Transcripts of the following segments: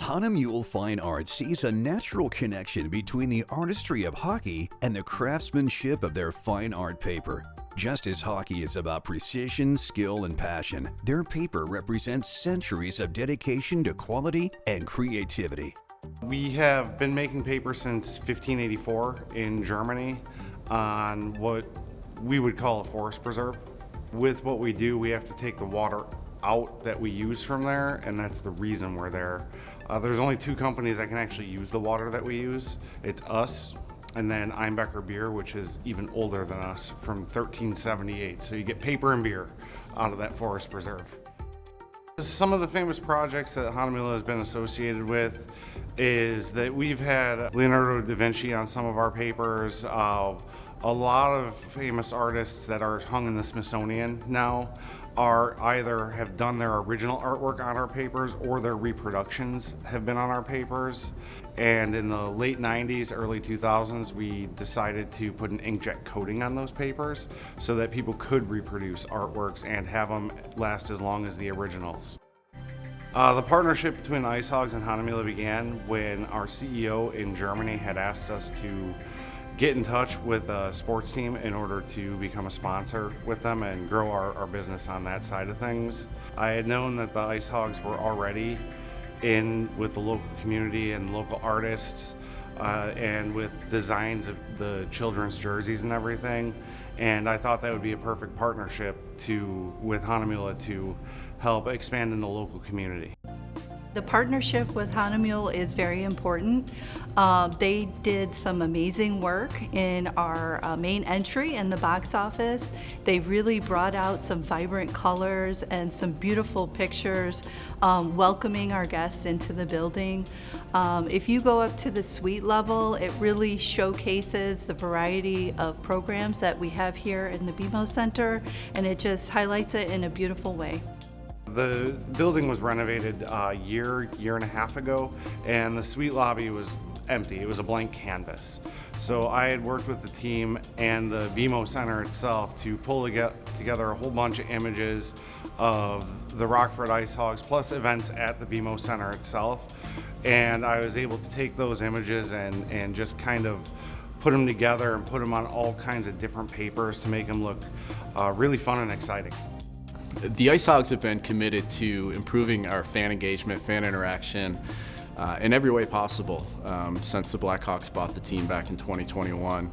Hahnemühle Fine Art sees a natural connection between the artistry of hockey and the craftsmanship of their fine art paper. Just as hockey is about precision, skill, and passion, their paper represents centuries of dedication to quality and creativity. We have been making paper since 1584 in Germany on what we would call a forest preserve. With what we do, we have to take the water out that we use from there, and that's the reason we're there. There's only two companies that can actually use the water that we use. It's us, and then Einbecker beer, which is even older than us, from 1378. So you get paper and beer out of that forest preserve. Some of the famous projects that Hahnemühle has been associated with is that we've had Leonardo da Vinci on some of our papers, a lot of famous artists that are hung in the Smithsonian now are either have done their original artwork on our papers or their reproductions have been on our papers. And in the late 90s, early 2000s, we decided to put an inkjet coating on those papers so that people could reproduce artworks and have them last as long as the originals. The partnership between IceHogs and Hahnemühle began when our CEO in Germany had asked us to get in touch with a sports team in order to become a sponsor with them and grow our business on that side of things. I had known that the IceHogs were already in with the local community and local artists and with designs of the children's jerseys and everything. And I thought that would be a perfect partnership with Hahnemühle to help expand in the local community. The partnership with Hahnemühle is very important. They did some amazing work in our main entry in the box office. They really brought out some vibrant colors and some beautiful pictures, welcoming our guests into the building. If you go up to the suite level, it really showcases the variety of programs that we have here in the BMO Center, and it just highlights it in a beautiful way. The building was renovated a year and a half ago, and the suite lobby was empty. It was a blank canvas. So I had worked with the team and the BMO Center itself to pull together a whole bunch of images of the Rockford IceHogs plus events at the BMO Center itself. And I was able to take those images and just kind of put them together and put them on all kinds of different papers to make them look really fun and exciting. The IceHogs have been committed to improving our fan engagement, fan interaction in every way possible since the Blackhawks bought the team back in 2021.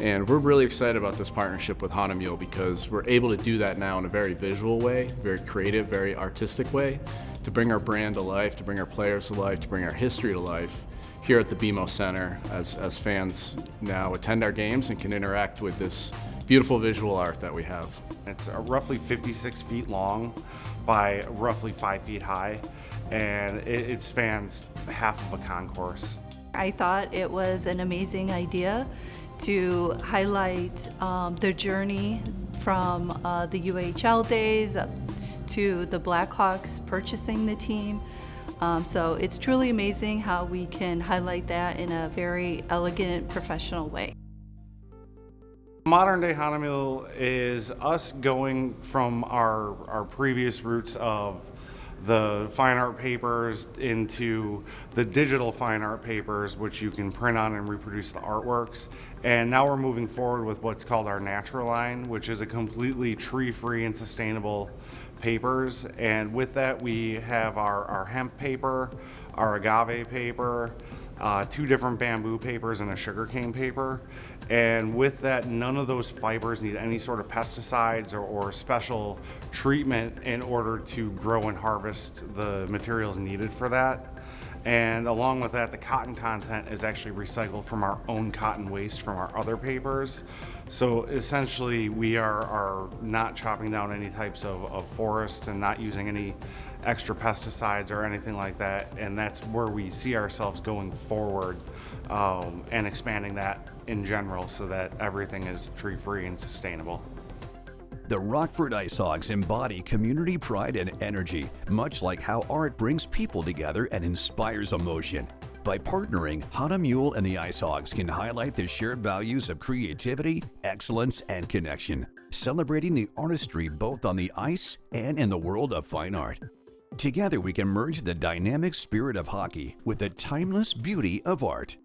And we're really excited about this partnership with Hahnemühle because we're able to do that now in a very visual way, very creative, very artistic way, to bring our brand to life, to bring our players to life, to bring our history to life here at the BMO Center as fans now attend our games and can interact with this beautiful visual art that we have. It's roughly 56 feet long by roughly 5 feet high, and it spans half of a concourse. I thought it was an amazing idea to highlight the journey from the UHL days up to the Blackhawks purchasing the team. So it's truly amazing how we can highlight that in a very elegant, professional way. Modern day Hahnemühle is us going from our previous roots of the fine art papers into the digital fine art papers, which you can print on and reproduce the artworks. And now we're moving forward with what's called our natural line, which is a completely tree-free and sustainable papers. And with that, we have our hemp paper, our agave paper, 2 different bamboo papers, and a sugarcane paper. And with that, none of those fibers need any sort of pesticides or special treatment in order to grow and harvest the materials needed for that. And along with that, the cotton content is actually recycled from our own cotton waste from our other papers. So essentially, we are not chopping down any types of forests and not using any extra pesticides or anything like that. And that's where we see ourselves going forward and expanding that in general so that everything is tree-free and sustainable. The Rockford IceHogs embody community pride and energy, much like how art brings people together and inspires emotion. By partnering, Hahnemühle and the IceHogs can highlight the shared values of creativity, excellence, and connection, celebrating the artistry both on the ice and in the world of fine art. Together we can merge the dynamic spirit of hockey with the timeless beauty of art.